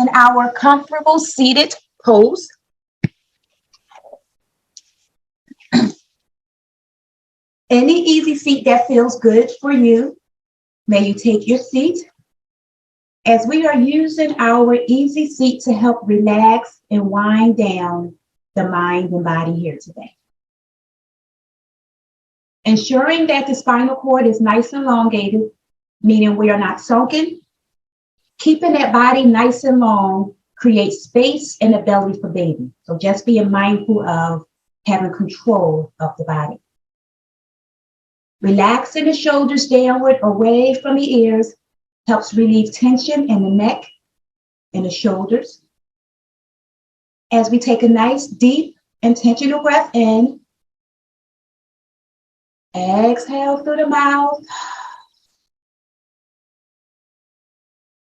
in our comfortable seated pose. Any easy seat that feels good for you, may you take your seat as we are using our easy seat to help relax and wind down the mind and body here today. Ensuring that the spinal cord is nice and elongated, meaning we are not sunken. Keeping that body nice and long creates space in the belly for baby. So just being mindful of having control of the body. Relaxing the shoulders downward away from the ears helps relieve tension in the neck and the shoulders. As we take a nice, deep, intentional breath in, exhale through the mouth.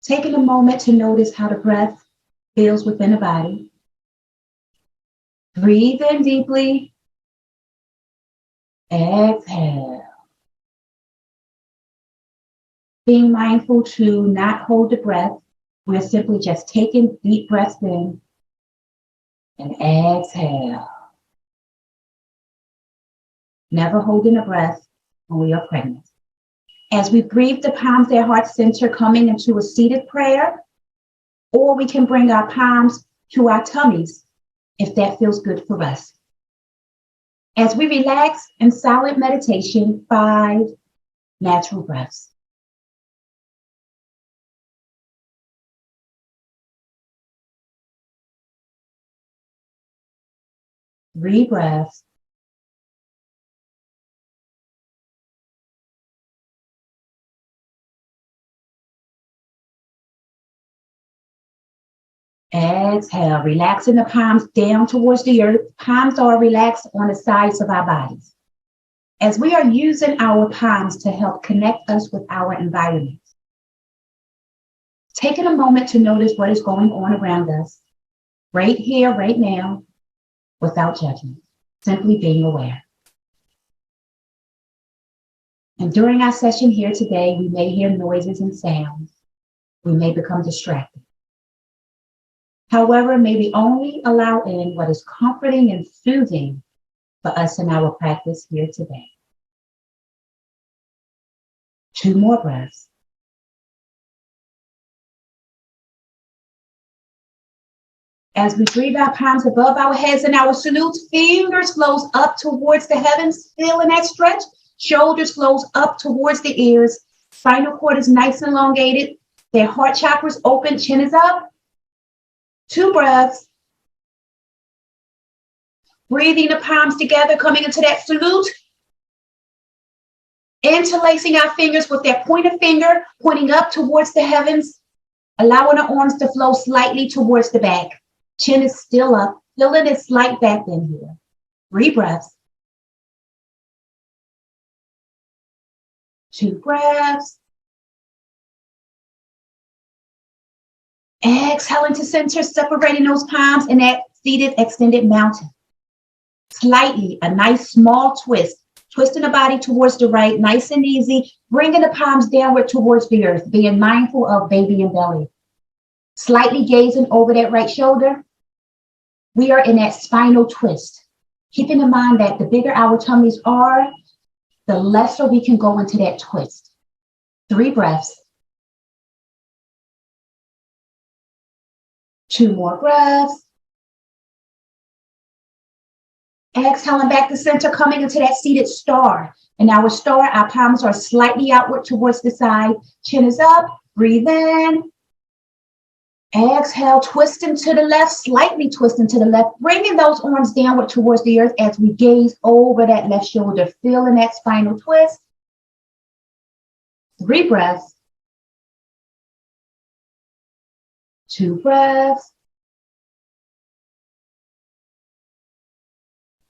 Taking a moment to notice how the breath feels within the body. Breathe in deeply. Exhale. Being mindful to not hold the breath. We're simply just taking deep breaths in and exhale. Never holding a breath when we are pregnant. As we breathe the palms at heart center, coming into a seated prayer, or we can bring our palms to our tummies if that feels good for us. As we relax in silent meditation, 5 natural breaths. 3 breaths. Exhale, relaxing the palms down towards the earth. Palms are relaxed on the sides of our bodies. As we are using our palms to help connect us with our environment. Taking a moment to notice what is going on around us, right here, right now, without judgment, simply being aware. And during our session here today, we may hear noises and sounds. We may become distracted. However, may we only allow in what is comforting and soothing for us in our practice here today. 2 more breaths. As we breathe our palms above our heads and our salute, fingers flows up towards the heavens, feeling that stretch. Shoulders flows up towards the ears. Spinal cord is nice and elongated. Their heart chakras open, chin is up. 2 breaths. Breathing the palms together, coming into that salute. Interlacing our fingers with that pointer finger, pointing up towards the heavens. Allowing the arms to flow slightly towards the back. Chin is still up, feeling a slight back bend here. 3 breaths. 2 breaths. Exhaling to center, separating those palms in that seated extended mountain. Slightly, a nice small twist. Twisting the body towards the right, nice and easy. Bringing the palms downward towards the earth, being mindful of baby and belly. Slightly gazing over that right shoulder. We are in that spinal twist. Keeping in mind that the bigger our tummies are, the lesser we can go into that twist. 3 breaths. 2 more breaths. Exhaling back to center, coming into that seated star. In our star, our palms are slightly outward towards the side. Chin is up. Breathe in. Exhale, twisting to the left, slightly twisting to the left, bringing those arms downward towards the earth as we gaze over that left shoulder, feeling that spinal twist. 3 breaths. 2 breaths.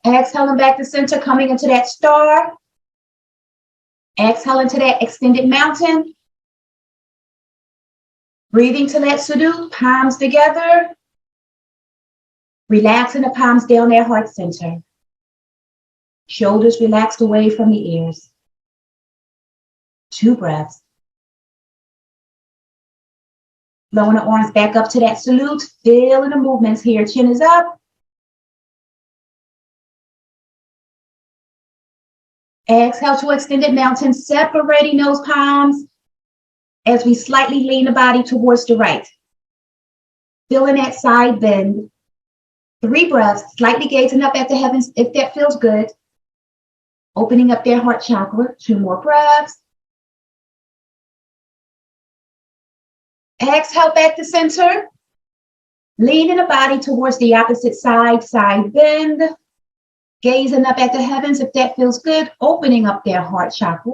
Exhaling back to center, coming into that star. Exhaling to that extended mountain. Breathing to that salute, palms together. Relaxing the palms down their heart center. Shoulders relaxed away from the ears. 2 breaths. Blowing the arms back up to that salute. Feeling the movements here. Chin is up. Exhale to extended mountain, separating those palms as we slightly lean the body towards the right. Feeling that side bend. 3 breaths, slightly gazing up at the heavens if that feels good. Opening up their heart chakra. 2 more breaths. Exhale back to center. Leaning the body towards the opposite side, side bend. Gazing up at the heavens if that feels good. Opening up their heart chakra.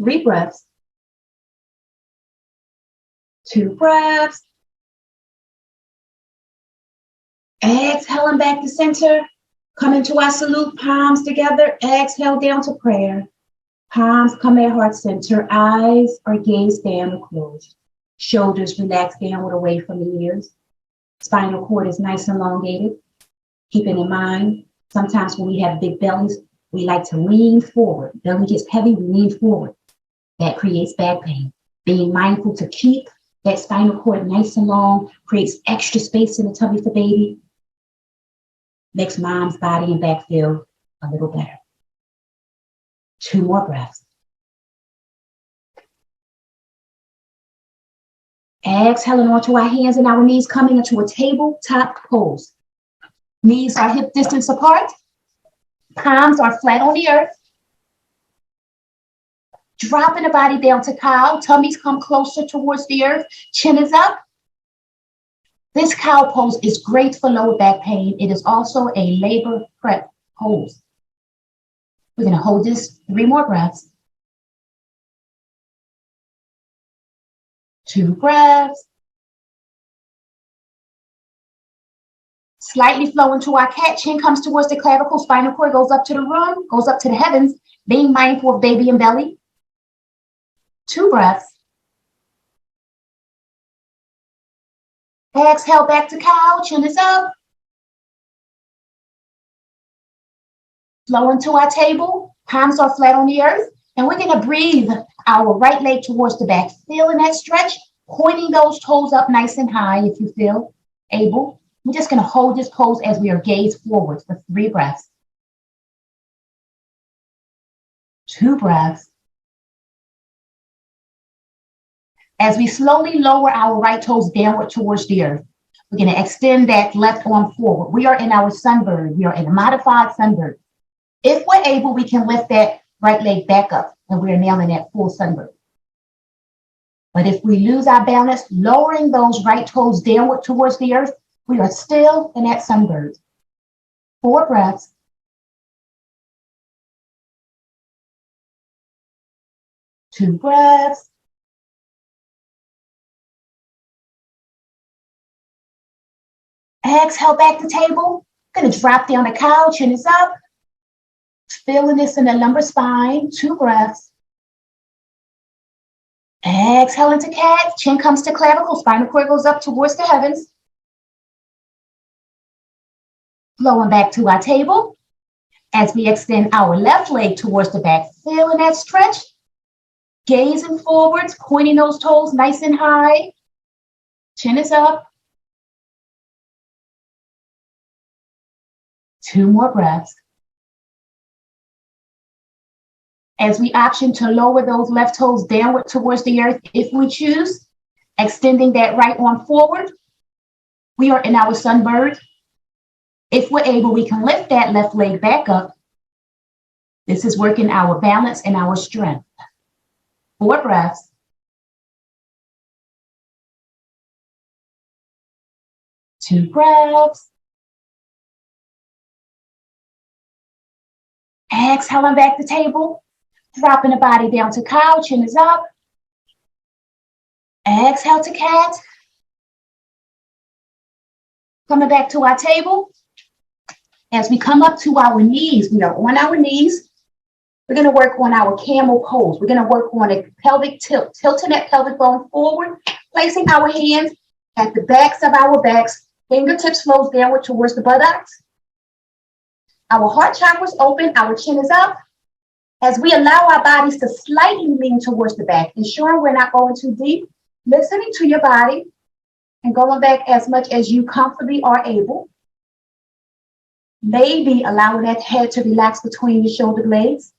3 breaths. 2 breaths. Exhaling back to center. Coming to our salute, palms together. Exhale down to prayer. Palms come at heart center. Eyes are gazed down or closed. Shoulders relax downward away from the ears. Spinal cord is nice and elongated. Keeping in mind, sometimes when we have big bellies, we like to lean forward. Belly gets heavy, we lean forward. That creates back pain. Being mindful to keep that spinal cord nice and long creates extra space in the tummy for baby. Makes mom's body and back feel a little better. 2 more breaths. Exhaling onto our hands and our knees, coming into a tabletop pose. Knees are hip distance apart. Palms are flat on the earth. Dropping the body down to cow. Tummies come closer towards the earth. Chin is up. This cow pose is great for lower back pain. It is also a labor prep pose. We're going to hold this 3 more breaths. 2 breaths. Slightly flow into our cat. Chin comes towards the clavicle. Spinal cord goes up to the room, goes up to the heavens. Being mindful of baby and belly. 2 breaths. Exhale back to cow. Chin is up. Flow into our table. Palms are flat on the earth. And we're going to breathe our right leg towards the back. Feeling that stretch. Pointing those toes up nice and high if you feel able. We're just going to hold this pose as we are gazed forward for 3 breaths. 2 breaths. As we slowly lower our right toes downward towards the earth, we're going to extend that left arm forward. We are in our sunbird. We are in a modified sunbird. If we're able, we can lift that right leg back up, and we're now in that full sunbird. But if we lose our balance, lowering those right toes downward towards the earth, we are still in that sunbird. 4 breaths. 2 breaths. Exhale back to table. Going to drop down the cow. Chin is up. Feeling this in the lumbar spine. 2 breaths. Exhale into cat. Chin comes to clavicle. Spinal cord goes up towards the heavens. Flowing back to our table. As we extend our left leg towards the back. Feeling that stretch. Gazing forwards. Pointing those toes nice and high. Chin is up. 2 more breaths. As we option to lower those left toes downward towards the earth, if we choose, extending that right arm forward, we are in our sunbird. If we're able, we can lift that left leg back up. This is working our balance and our strength. 4 breaths. 2 breaths. Exhaling back to table. Dropping the body down to cow. Chin is up. Exhale to cat. Coming back to our table. As we come up to our knees, we are on our knees. We're going to work on our camel pose. We're going to work on a pelvic tilt, tilting that pelvic bone forward, placing our hands at the backs of our backs. Fingertips flows downward towards the buttocks. Our heart chakra is open. Our chin is up. As we allow our bodies to slightly lean towards the back, ensuring we're not going too deep, Listening to your body and going back as much as you comfortably are able. Maybe allowing that head to relax between your shoulder blades.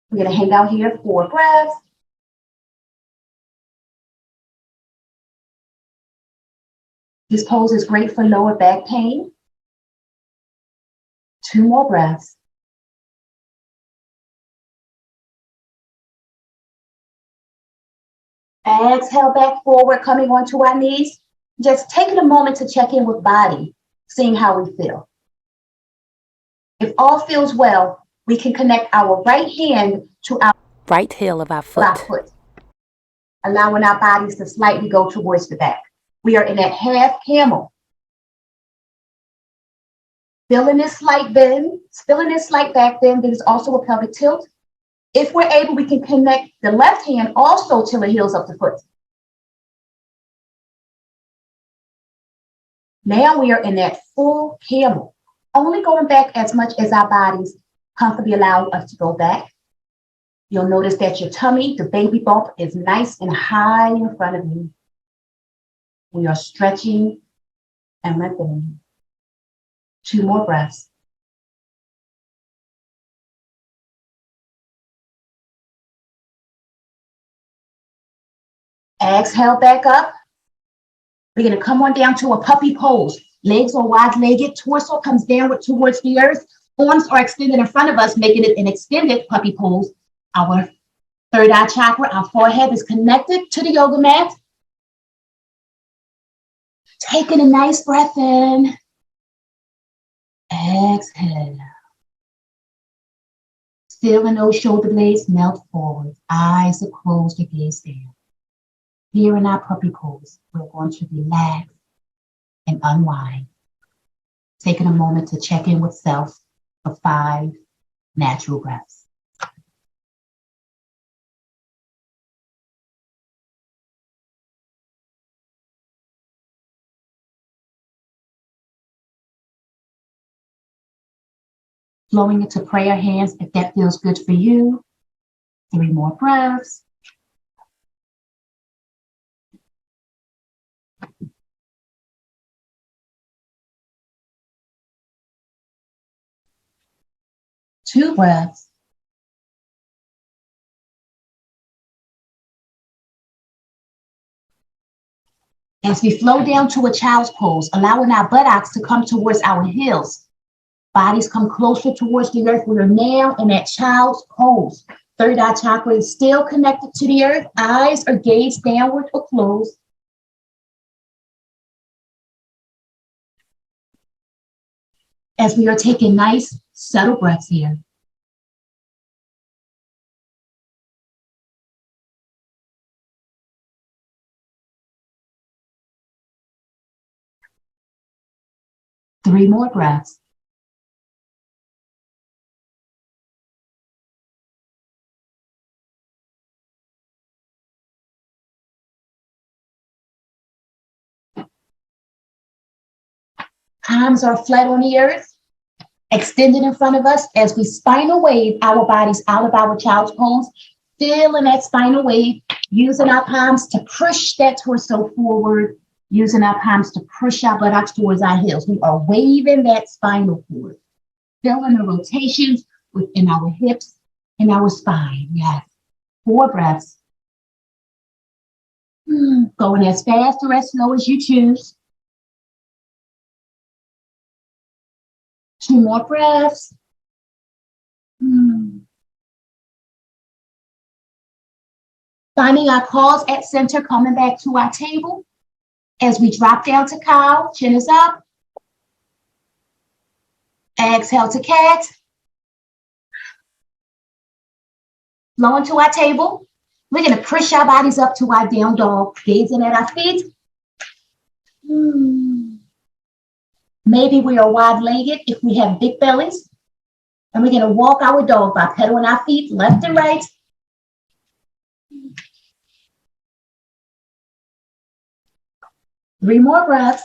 We're going to hang out here 4 breaths. This pose is great for lower back pain. 2 more breaths. Exhale back forward, coming onto our knees. Just taking a moment to check in with body, seeing how we feel. If all feels well, we can connect our right hand to our right heel of our foot. Allowing our bodies to slightly go towards the back. We are in that half camel. Feeling this slight bend, feeling this slight back bend. There's also a pelvic tilt. If we're able, we can connect the left hand also to the heels of the foot. Now we are in that full camel, only going back as much as our bodies comfortably allow us to go back. You'll notice that your tummy, the baby bump, is nice and high in front of you. We are stretching and lengthening. 2 more breaths. Exhale back up. We're going to come on down to a puppy pose. Legs are wide-legged, torso comes downward towards the earth. Arms are extended in front of us, making it an extended puppy pose. Our third eye chakra, our forehead is connected to the yoga mat. Taking a nice breath in. Exhale. Feeling those shoulder blades melt forward. Eyes are closed, your gaze down. Here in our puppy pose, we're going to relax and unwind. Taking a moment to check in with self for 5 natural breaths. Flowing into prayer hands if that feels good for you. 3 more breaths. Two breaths. As we flow down to a child's pose, allowing our buttocks to come towards our heels. Bodies come closer towards the earth. We are now in that child's pose. Third eye chakra is still connected to the earth. Eyes are gazed downward or closed. As we are taking nice, subtle breaths here. Three more breaths. Palms are flat on the earth, extended in front of us as we spinal wave our bodies out of our child's pose, feeling that spinal wave, using our palms to push that torso forward, using our palms to push our buttocks towards our heels. We are waving that spinal cord, feeling the rotations within our hips and our spine. Yes. 4 breaths. Going as fast or as slow as you choose. 2 more breaths. Finding our pause at center, coming back to our table. As we drop down to cow, chin is up. Exhale to cat. Flow into our table. We're going to push our bodies up to our down dog, gazing at our feet. Maybe we are wide-legged if we have big bellies. And we're going to walk our dog by pedaling our feet left and right. Three more breaths.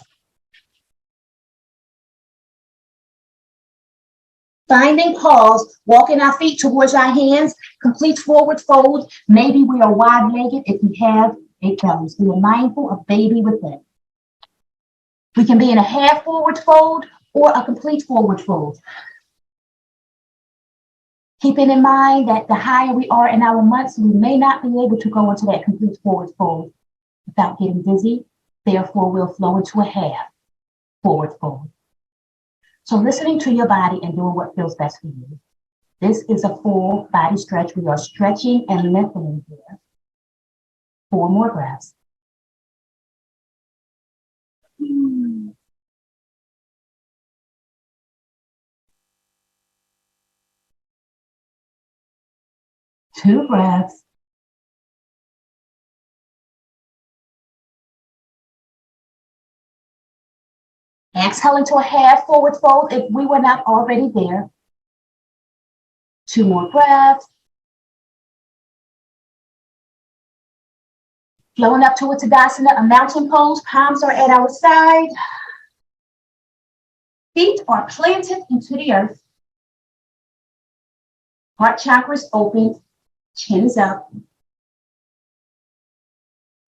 Finding pause, walking our feet towards our hands, complete forward fold. Maybe we are wide-legged if we have 8 bellies. Being mindful of baby within. We can be in a half forward fold or a complete forward fold. Keeping in mind that the higher we are in our months, we may not be able to go into that complete forward fold without getting dizzy. Therefore, we'll flow into a half forward fold. So listening to your body and doing what feels best for you. This is a full body stretch. We are stretching and lengthening here. 4 more breaths. Two breaths. Exhale into a half forward fold if we were not already there. 2 more breaths. Flowing up to a Tadasana, a mountain pose. Palms are at our side. Feet are planted into the earth. Heart chakra is open. Chin is up.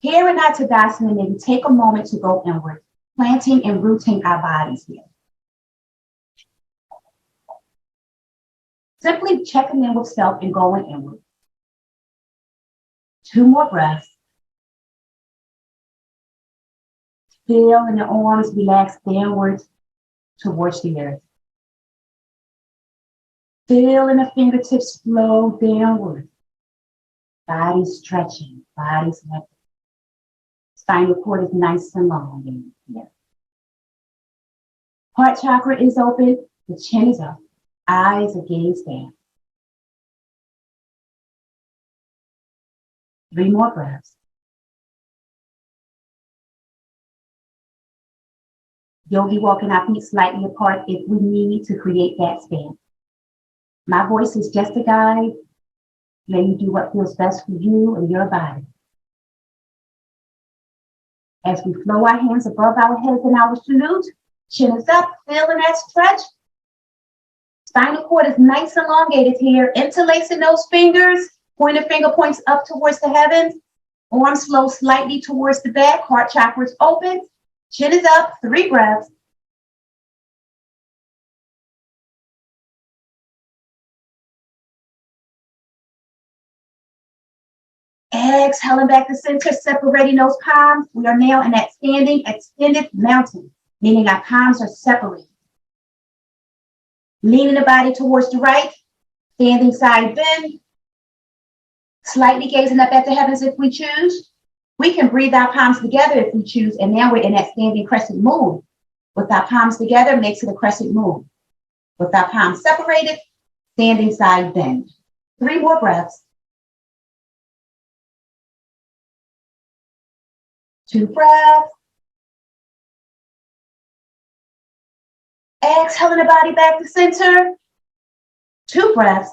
Here in our Tadasana, maybe take a moment to go inward, planting and rooting our bodies here. Simply checking in with self and going inward. 2 more breaths. Feel in the arms relax downward towards the earth. Feel in the fingertips flow downward. Body stretching, body's lifting. Spinal cord is nice and long in here. Heart chakra is open, the chin is up, eyes are gazed down. 3 more breaths. Yogi walking our feet slightly apart if we need to create that span. My voice is just a guide. Let you do what feels best for you and your body. As we flow our hands above our heads in our salute, chin is up, feeling that stretch. Spinal cord is nice and elongated here. Interlacing those fingers, pointer finger points up towards the heavens. Arms flow slightly towards the back. Heart chakra is open. Chin is up, 3 breaths. Exhaling back to center, separating those palms. We are now in that standing extended mountain, meaning our palms are separated. Leaning the body towards the right, standing side bend. Slightly gazing up at the heavens if we choose. We can breathe our palms together if we choose, and now we're in that standing crescent moon. With our palms together makes it a crescent moon. With our palms separated, standing side bend. 3 more breaths. 2 breaths. Exhaling the body back to center. 2 breaths.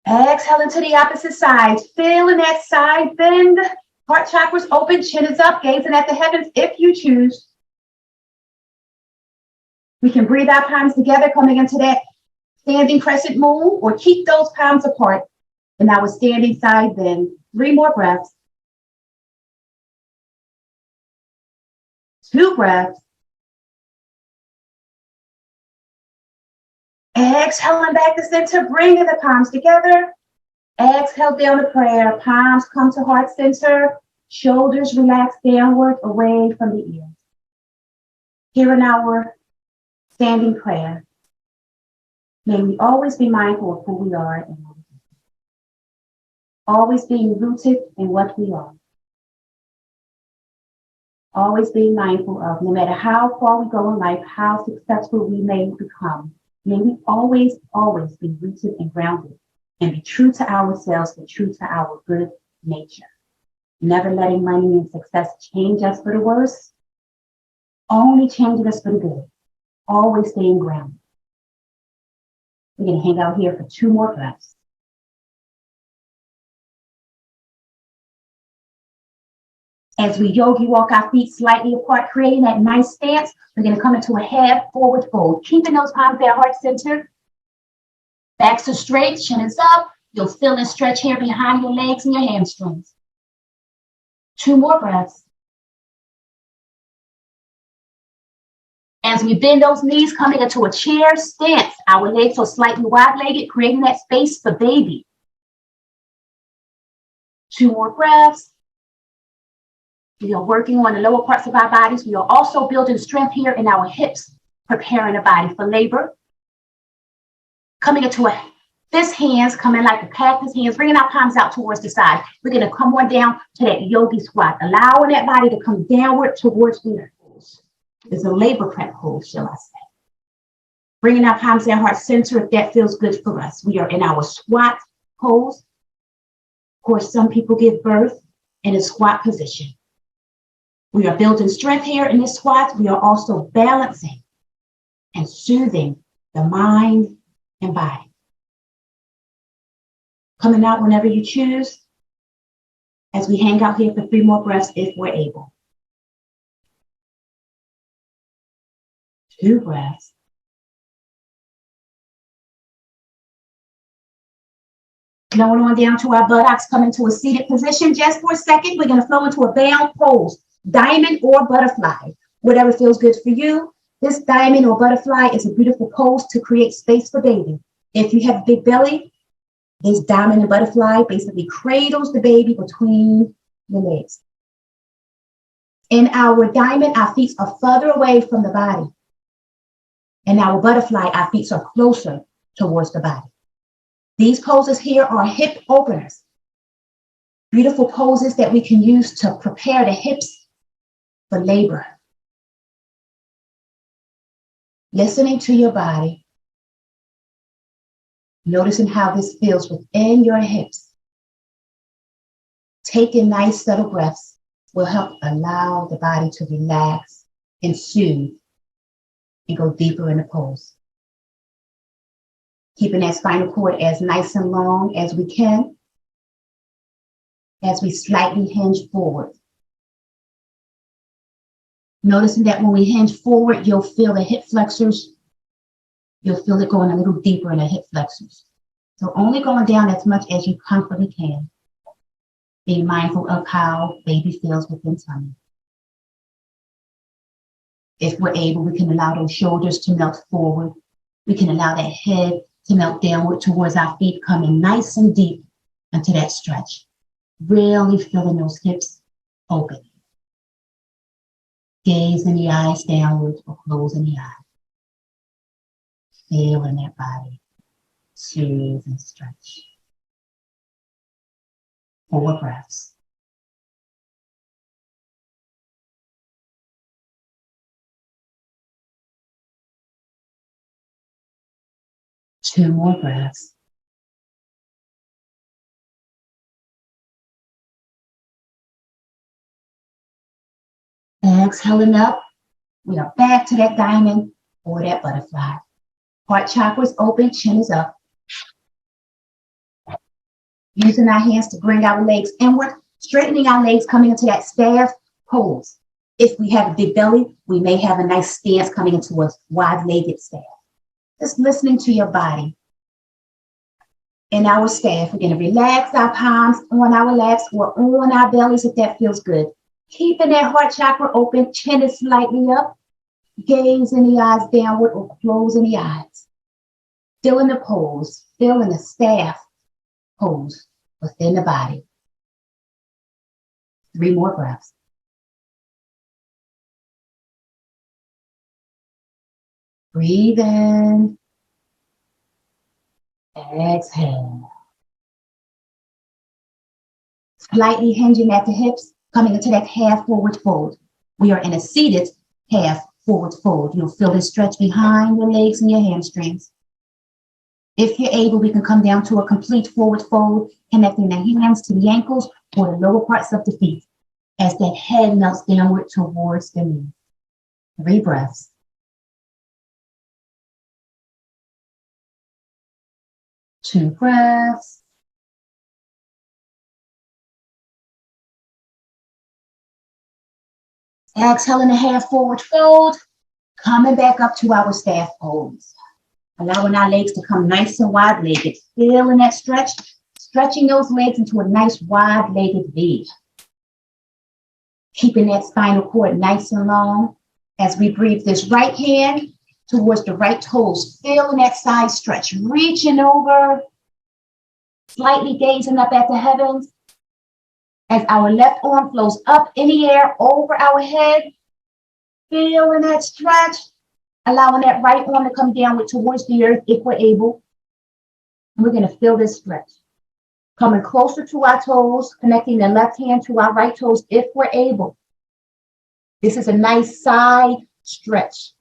Exhaling to the opposite side. Feeling that side bend. Heart chakra's open, chin is up, gazing at the heavens if you choose. We can breathe our palms together, coming into that standing crescent moon, or keep those palms apart in our standing side bend. 3 more breaths. 2 breaths. Exhaling back to center, bringing the palms together. Exhale down to prayer. Palms come to heart center. Shoulders relax downward, away from the ears. Here in our standing prayer, may we always be mindful of who we are and what we do. Always being rooted in what we are. Always being mindful of, no matter how far we go in life, how successful we may become, may we always, always be rooted and grounded and be true to ourselves and true to our good nature. Never letting money and success change us for the worse, only changing us for the good. Always staying grounded. We're going to hang out here for 2 more breaths. As we yogi walk our feet slightly apart, creating that nice stance, we're going to come into a half forward fold, keeping those palms at heart center. Backs are straight, chin is up, You'll feel and stretch here behind your legs and your hamstrings. 2 more breaths. As we bend those knees, coming into a chair stance, our legs are slightly wide-legged, creating that space for baby. 2 more breaths. We are working on the lower parts of our bodies. We are also building strength here in our hips, preparing the body for labor. Coming into a fist hands, coming like a cactus hands, bringing our palms out towards the side. We're going to come on down to that yogi squat, allowing that body to come downward towards the earth. It's a labor prep pose, shall I say. Bringing our palms down heart center if that feels good for us. We are in our squat pose. Of course, some people give birth in a squat position. We are building strength here in this squat. We are also balancing and soothing the mind and body. Coming out whenever you choose as we hang out here for 3 more breaths if we're able. 2 breaths. Flowing on down to our buttocks, coming to a seated position just for a second. We're going to flow into a bound pose, diamond or butterfly, whatever feels good for you. This diamond or butterfly is a beautiful pose to create space for baby. If you have a big belly, this diamond and butterfly basically cradles the baby between the legs. In our diamond, our feet are further away from the body. In our butterfly, our feet are closer towards the body. These poses here are hip openers. Beautiful poses that we can use to prepare the hips for labor. Listening to your body. Noticing how this feels within your hips. Taking nice, subtle breaths will help allow the body to relax and soothe and go deeper in the pose. Keeping that spinal cord as nice and long as we can as we slightly hinge forward. Noticing that when we hinge forward, you'll feel the hip flexors. You'll feel it going a little deeper in the hip flexors. So only going down as much as you comfortably can. Being mindful of how baby feels within tummy. If we're able, we can allow those shoulders to melt forward. We can allow that head to melt downward towards our feet, coming nice and deep into that stretch. Really feeling those hips open. Gaze in the eyes downward or close in the eye. Feeling that body. Soothe and stretch. 4 breaths. Two more breaths. Exhaling up, we are back to that diamond or that butterfly. Heart chakra is open, chin is up. Using our hands to bring our legs inward, straightening our legs, coming into that staff pose. If we have a big belly, we may have a nice stance coming into a wide-legged staff. Just listening to your body. In our staff, we're going to relax our palms on our laps or on our bellies if that feels good. Keeping that heart chakra open, chin is slightly up. Gaze in the eyes downward or closing the eyes. Feeling the pose, feeling the staff pose within the body. 3 more breaths. Breathe in. Exhale. Slightly hinging at the hips, coming into that half forward fold. We are in a seated half forward fold. You'll feel this stretch behind your legs and your hamstrings. If you're able, we can come down to a complete forward fold, connecting the hands to the ankles or the lower parts of the feet as that head melts downward towards the knee. 3 breaths. Two breaths. Exhaling a half forward fold, coming back up to our staff pose. Allowing our legs to come nice and wide-legged, feeling that stretch, stretching those legs into a nice wide-legged V. Keeping that spinal cord nice and long as we breathe this right hand towards the right toes, feeling that side stretch, reaching over, slightly gazing up at the heavens as our left arm flows up in the air over our head, feeling that stretch, allowing that right arm to come downward towards the earth if we're able. And we're going to feel this stretch. Coming closer to our toes, connecting the left hand to our right toes if we're able. This is a nice side stretch.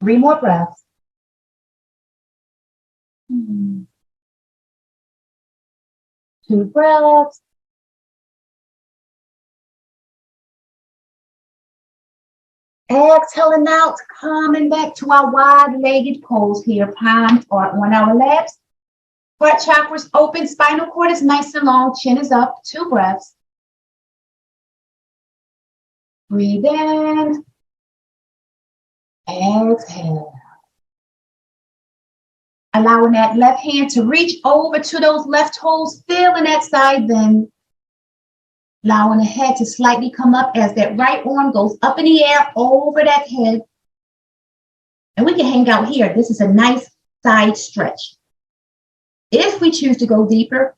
3 more breaths. 2 breaths. Exhaling out, coming back to our wide-legged pose here. Palms are on our laps. Heart chakras open, spinal cord is nice and long, chin is up. 2 breaths. Breathe in. Exhale. Allowing that left hand to reach over to those left toes, feeling that side bend. Allowing the head to slightly come up as that right arm goes up in the air over that head. And we can hang out here. This is a nice side stretch. If we choose to go deeper,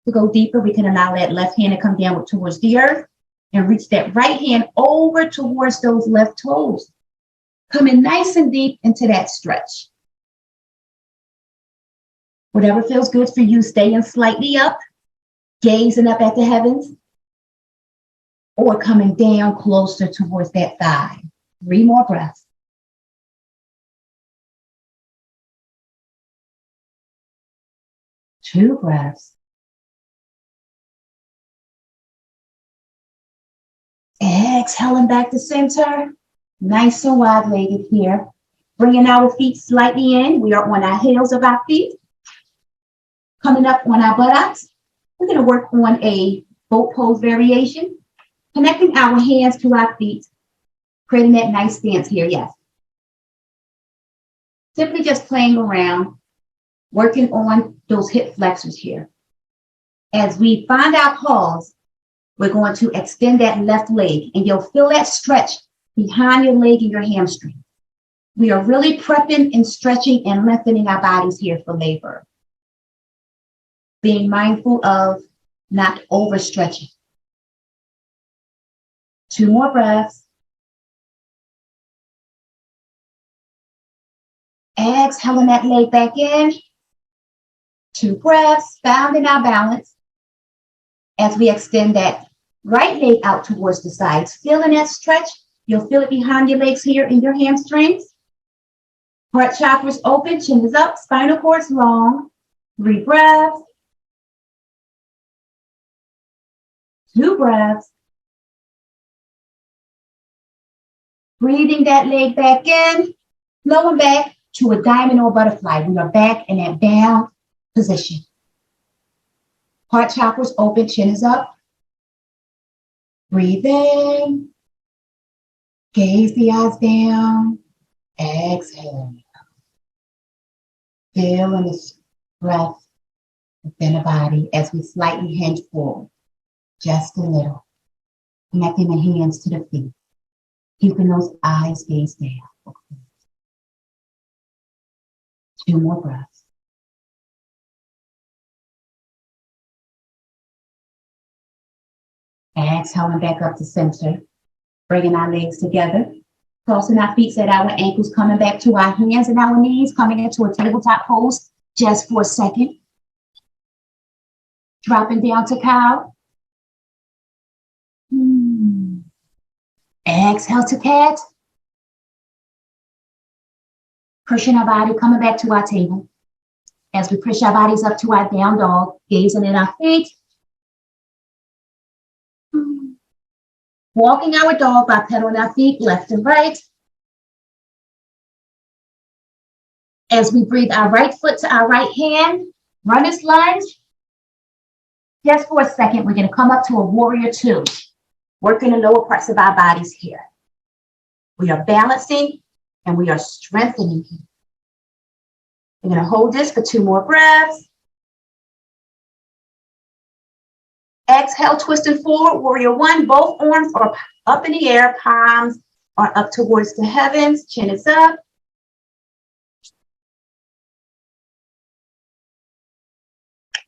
we can allow that left hand to come down towards the earth and reach that right hand over towards those left toes. Coming nice and deep into that stretch. Whatever feels good for you, staying slightly up, gazing up at the heavens, or coming down closer towards that thigh. 3 more breaths. Two breaths. Exhaling back to center. Nice and wide-legged here. Bringing our feet slightly in. We are on our heels of our feet. Coming up on our buttocks. We're going to work on a boat pose variation. Connecting our hands to our feet. Creating that nice stance here, yes. Simply just playing around. Working on those hip flexors here. As we find our pause, we're going to extend that left leg, and you'll feel that stretch behind your leg and your hamstring. We are really prepping and stretching and lengthening our bodies here for labor. Being mindful of not overstretching. 2 more breaths. Exhaling that leg back in. 2 breaths, found in our balance. As we extend that right leg out towards the sides, feeling that stretch. You'll feel it behind your legs here in your hamstrings. Heart chakras open, chin is up, spinal cord's long. 3 breaths. 2 breaths. Breathing that leg back in, flowing back to a diamond or butterfly. We are back in that down position. Heart chakras open, chin is up. Breathe in. Gaze the eyes down. Exhale. Feeling this breath within the body as we slightly hinge forward. Just a little. Connecting the hands to the feet. Keeping those eyes gazed down. 2 more breaths. Exhaling back up to center. Bringing our legs together. Crossing our feet at our ankles. Coming back to our hands and our knees. Coming into a tabletop pose just for a second. Dropping down to cow. Exhale to cat. Pushing our body, coming back to our table. As we push our bodies up to our down dog, gazing at our feet. Walking our dog by pedaling our feet left and right. As we breathe our right foot to our right hand, runner's lunge. Just for a second, we're going to come up to a warrior 2. Working the lower parts of our bodies here. We are balancing and we are strengthening here. We're going to hold this for 2 more breaths. Exhale, twisting forward, warrior one. Both arms are up in the air, palms are up towards the heavens, chin is up.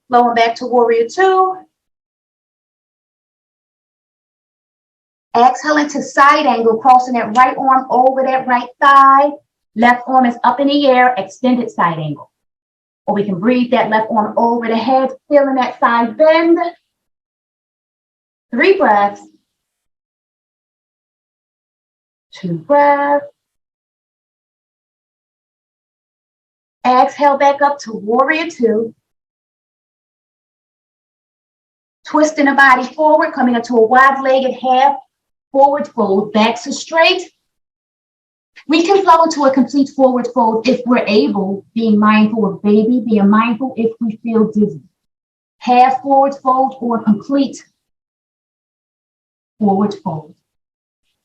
Flowing back to warrior two. Exhale into side angle, crossing that right arm over that right thigh. Left arm is up in the air, extended side angle. Or we can breathe that left arm over the head, feeling that side bend. 3 breaths. 2 breaths. Exhale back up to warrior two. Twisting the body forward, coming into a wide-legged half forward fold, backs are straight. We can flow into a complete forward fold if we're able, being mindful of baby, being mindful if we feel dizzy. Half forward fold or complete forward fold.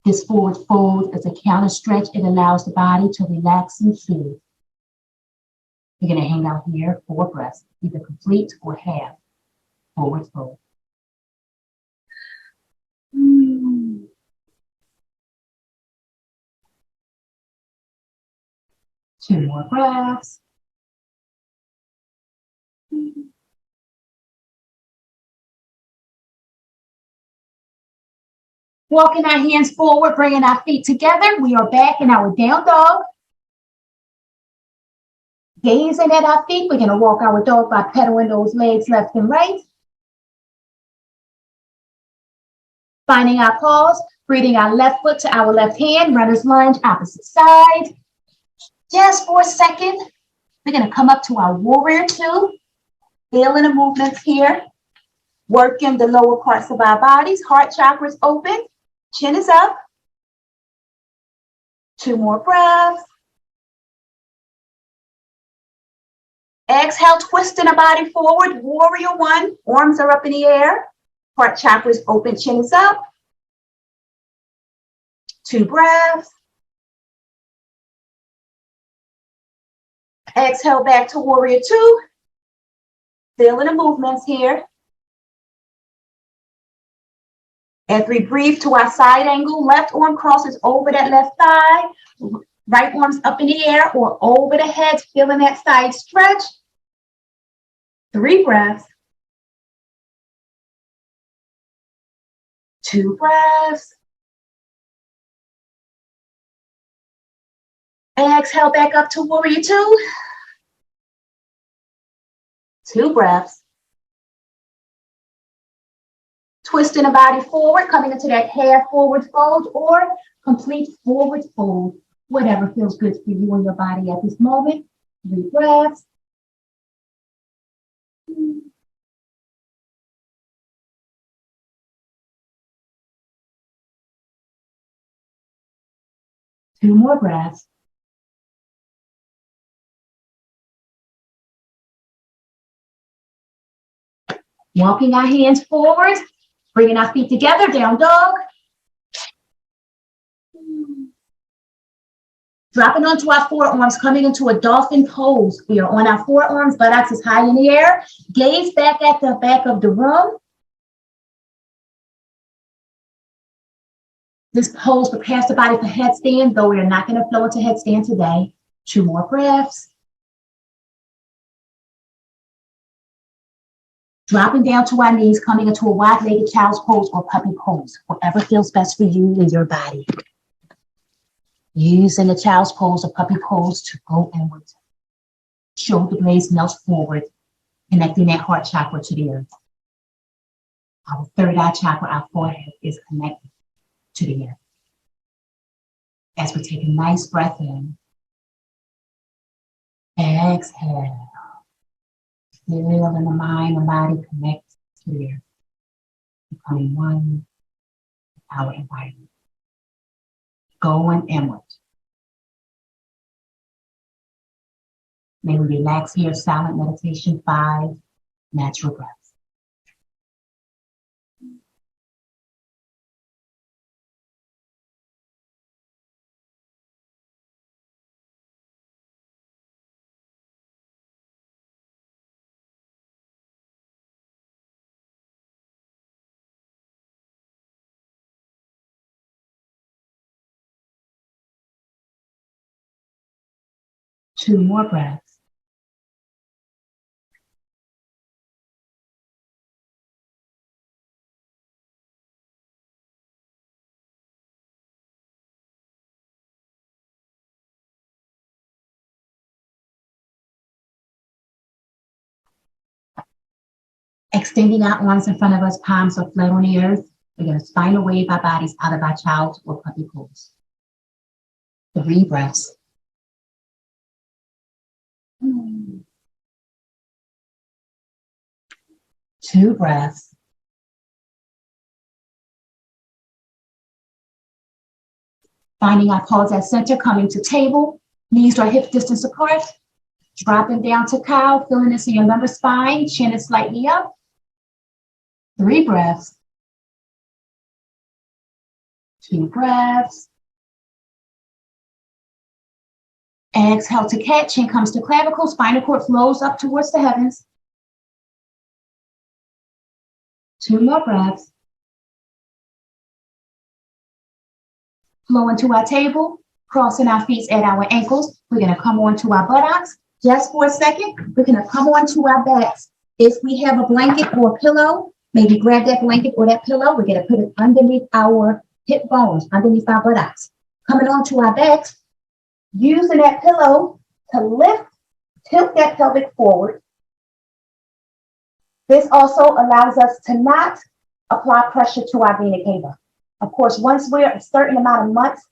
This forward fold is a counter stretch. It allows the body to relax and soothe. We're going to hang out here 4 breaths, either complete or half forward fold. 2 more breaths. Walking our hands forward, bringing our feet together. We are back in our down dog. Gazing at our feet, we're going to walk our dog by pedaling those legs left and right. Finding our pause, breathing our left foot to our left hand, runner's lunge, opposite side. Just for a second, we're going to come up to our warrior two. Feeling the movements here. Working the lower parts of our bodies. Heart chakras open. Chin is up. 2 more breaths. Exhale, twisting the body forward. Warrior one. Arms are up in the air. Heart chakras open. Chin is up. 2 breaths. Exhale back to warrior two. Feeling the movements here. As we breathe to our side angle, left arm crosses over that left thigh. Right arm's up in the air or over the head, feeling that side stretch. 3 breaths. 2 breaths. Exhale back up to warrior two. 2 breaths. Twisting the body forward, coming into that half forward fold or complete forward fold. Whatever feels good for you and your body at this moment. 3 breaths. Two more breaths. Walking our hands forward, bringing our feet together, down dog. Dropping onto our forearms, coming into a dolphin pose. We are on our forearms, buttocks is high in the air. Gaze back at the back of the room. This pose prepares the body for headstand, though we are not going to flow into headstand today. 2 more breaths. Dropping down to our knees, coming into a wide-legged child's pose or puppy pose, whatever feels best for you and your body. Using the child's pose or puppy pose to go inward. Shoulder blades melt forward, connecting that heart chakra to the earth. Our third eye chakra, our forehead, is connected to the earth. As we take a nice breath in, exhale. Feeling the mind and body connect to the earth, becoming one with our environment. Going inward. May we relax here, silent meditation 5, natural breath. 2 more breaths. Extending our arms in front of us, palms are flat on the earth. We're going to spinal wave our bodies out of our child's or puppy pose. 3 breaths. 2 breaths. Finding our pause at center, coming to table, knees are hip distance apart, dropping down to cow, feeling this in your lumbar spine, chin is slightly up. 3 breaths. 2 breaths. Exhale to cat, chin comes to clavicle, spinal cord flows up towards the heavens. 2 more breaths. Flow into our table, crossing our feet at our ankles. We're going to come onto our buttocks. Just for a second, we're going to come onto our backs. If we have a blanket or a pillow, maybe grab that blanket or that pillow. We're going to put it underneath our hip bones, underneath our buttocks. Coming onto our backs, using that pillow to lift, tilt that pelvic forward. This also allows us to not apply pressure to our vena cava. Of course, once we're a certain amount of months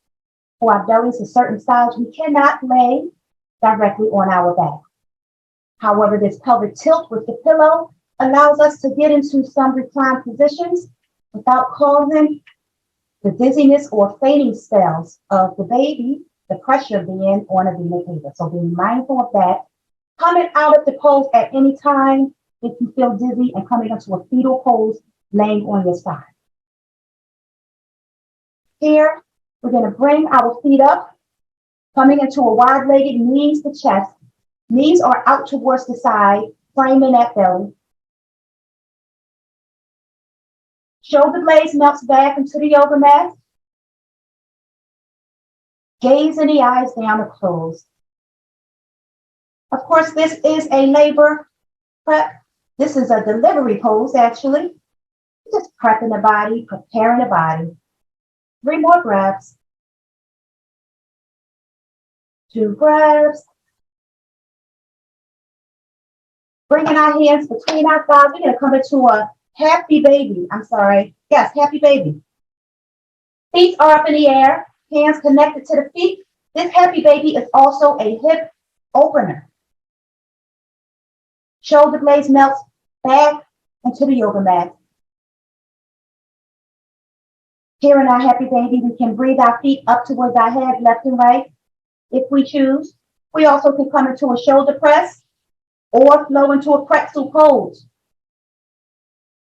for our bellies a certain size, we cannot lay directly on our back. However, this pelvic tilt with the pillow allows us to get into some reclined positions without causing the dizziness or fainting spells of the baby, the pressure being on a vena cava. So being mindful of that. Coming out of the pose at any time if you feel dizzy, and coming into a fetal pose, laying on your side. Here, we're going to bring our feet up, coming into a wide-legged knees to chest. Knees are out towards the side, framing that belly. Shoulder blades melts back into the yoga mat. Gaze in the eyes down or closed. Of course, this is a labor prep. This is a delivery pose, actually. Just prepping the body, preparing the body. 3 more breaths. 2 breaths. Bringing our hands between our thighs. We're going to come into a happy baby. Yes, happy baby. Feet are up in the air. Hands connected to the feet. This happy baby is also a hip opener. Shoulder blades melt back into the yoga mat. Here in our happy baby, we can breathe our feet up towards our head, left and right, if we choose. We also can come into a shoulder press or flow into a pretzel pose.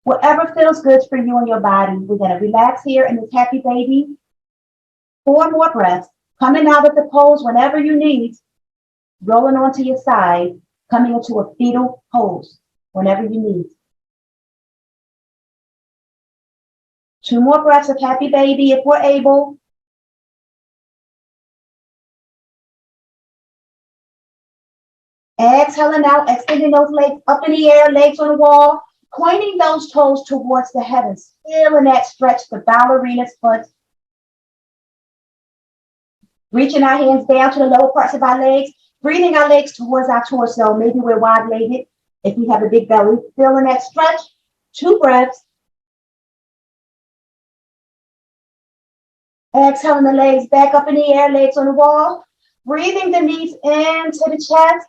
Whatever feels good for you and your body, we're going to relax here in this happy baby. 4 more breaths. Coming out of the pose whenever you need. Rolling onto your side, coming into a fetal pose whenever you need. 2 more breaths of happy baby if we're able. Exhaling out, extending those legs up in the air, legs on the wall, pointing those toes towards the heavens, feeling that stretch, the ballerina's foot. Reaching our hands down to the lower parts of our legs, breathing our legs towards our torso. Maybe we're wide-legged if you have a big belly. Feeling that stretch. 2 breaths. Exhaling the legs back up in the air, legs on the wall. Breathing the knees into the chest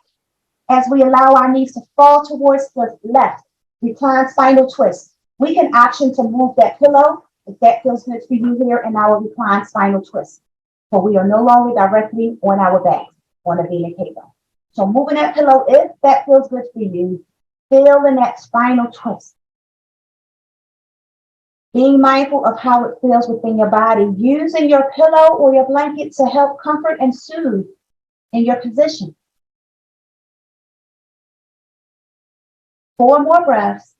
as we allow our knees to fall towards the left. Recline spinal twist. We can option to move that pillow if that feels good for you here in our recline spinal twist. So we are no longer directly on our back, on the vena cava. So moving that pillow, if that feels good for you, feeling that spinal twist. Being mindful of how it feels within your body, using your pillow or your blanket to help comfort and soothe in your position. 4 more breaths.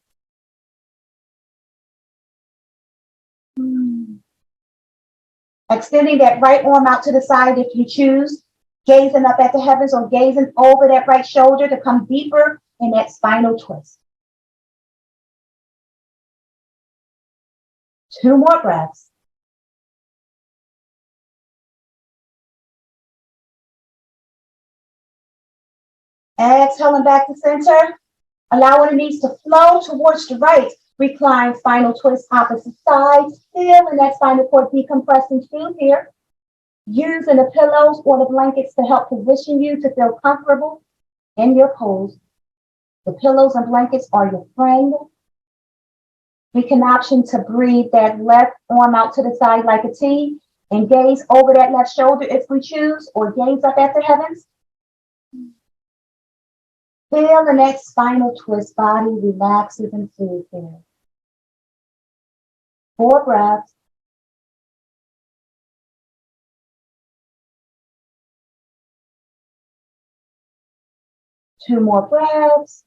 Extending that right arm out to the side if you choose. Gazing up at the heavens or gazing over that right shoulder to come deeper in that spinal twist. 2 more breaths. Exhaling back to center. Allowing the knees to flow towards the right. Recline, spinal twist, opposite sides. Feeling that spinal cord decompressing too here. Using the pillows or the blankets to help position you to feel comfortable in your pose. The pillows and blankets are your friend. We can option to breathe that left arm out to the side like a T and gaze over that left shoulder if we choose, or gaze up at the heavens. Feel the next spinal twist, body relaxes and soothes there. 4 breaths. Two more breaths.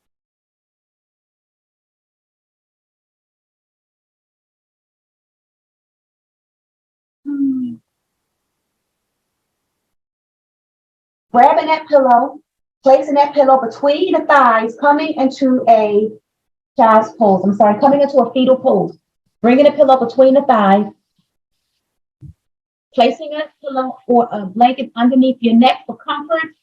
Grabbing that pillow, placing that pillow between the thighs, coming into a child's pose. Coming into a fetal pose. Bringing the pillow between the thighs. Placing a pillow or a blanket underneath your neck for comfort.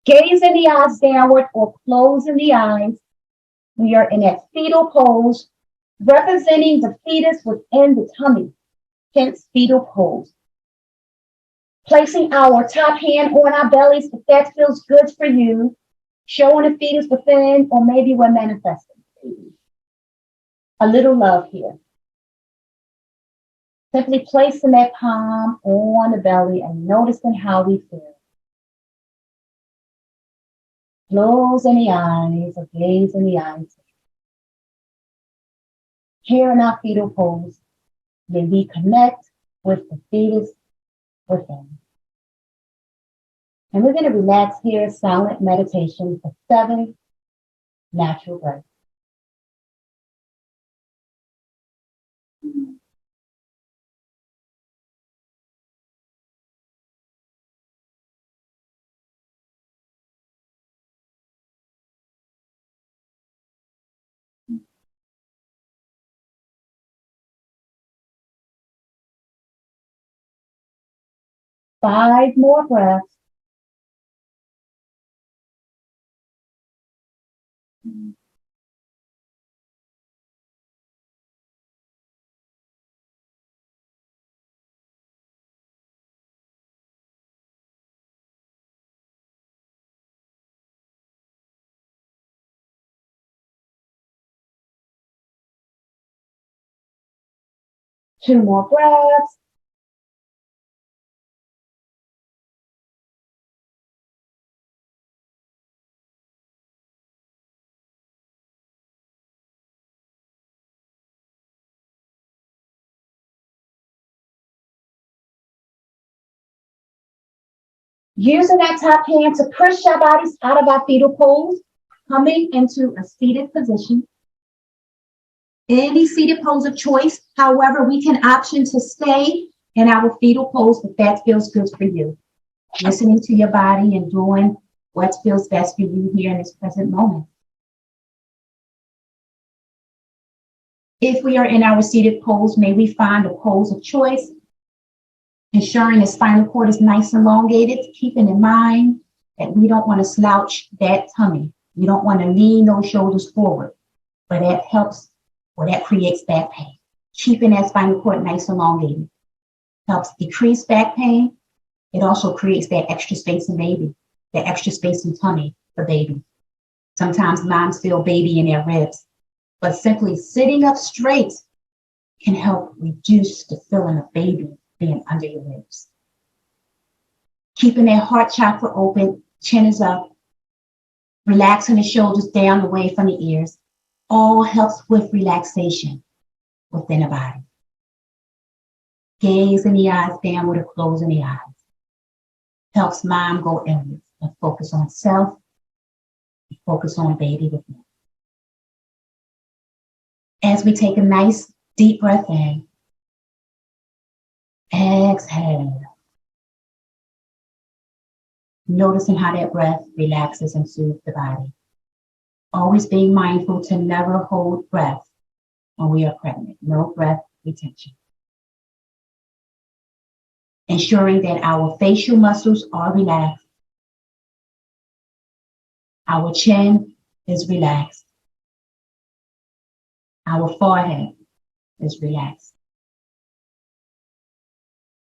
Gazing the eyes downward or closing the eyes. We are in that fetal pose, representing the fetus within the tummy, hence fetal pose. Placing our top hand on our bellies if that feels good for you, showing the fetus within, or maybe we're manifesting. A little love here. Simply placing that palm on the belly and noticing how we feel. Closing the eyes or gazing the eyes. Here in our fetal pose, then we connect with the fetus within. And we're going to relax here, silent meditation for 7 natural breaths. Five more breaths. Two more breaths. Using that top hand to push our bodies out of our fetal pose, coming into a seated position. Any seated pose of choice. However, we can option to stay in our fetal pose if that feels good for you. Listening to your body and doing what feels best for you here in this present moment. If we are in our seated pose, may we find a pose of choice, ensuring the spinal cord is nice and elongated, keeping in mind that we don't want to slouch that tummy. We don't want to lean those shoulders forward, but that helps, or that creates back pain. Keeping that spinal cord nice and elongated helps decrease back pain. It also creates that extra space in baby, that extra space in tummy for baby. Sometimes moms feel baby in their ribs, but simply sitting up straight can help reduce the feeling of baby being under your ribs. Keeping that heart chakra open, chin is up, relaxing the shoulders down away from the ears, all helps with relaxation within the body. Gazing the eyes downward or closing the eyes helps mom go inward and focus on self, and focus on baby within. As we take a nice deep breath in, Exhale. Noticing how that breath relaxes and soothes the body. Always being mindful to never hold breath when we are pregnant. No breath retention. Ensuring that our facial muscles are relaxed. Our chin is relaxed. Our forehead is relaxed.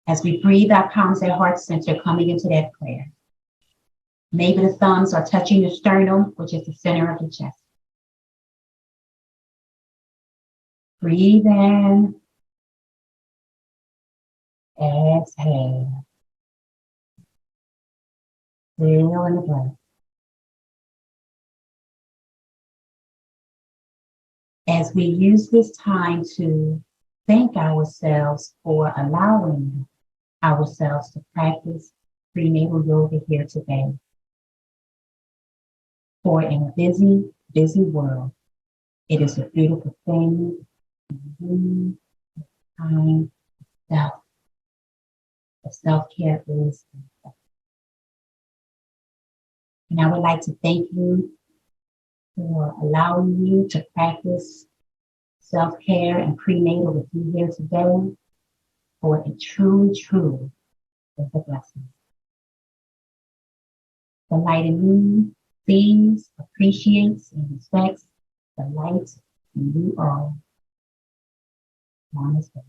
As we breathe our palms at heart center, coming into that prayer. Maybe the thumbs are touching the sternum, which is the center of the chest. Breathe in. Exhale. Feel in the breath. As we use this time to thank ourselves for allowing ourselves to practice prenatal yoga here today. For in a busy, busy world, it is a beautiful thing. Time, self. Self-care is. And I would like to thank you for allowing me to practice self-care and prenatal with you here today. For it truly, truly is a blessing. The light in me sees, appreciates, and respects the light in you all. Namaste.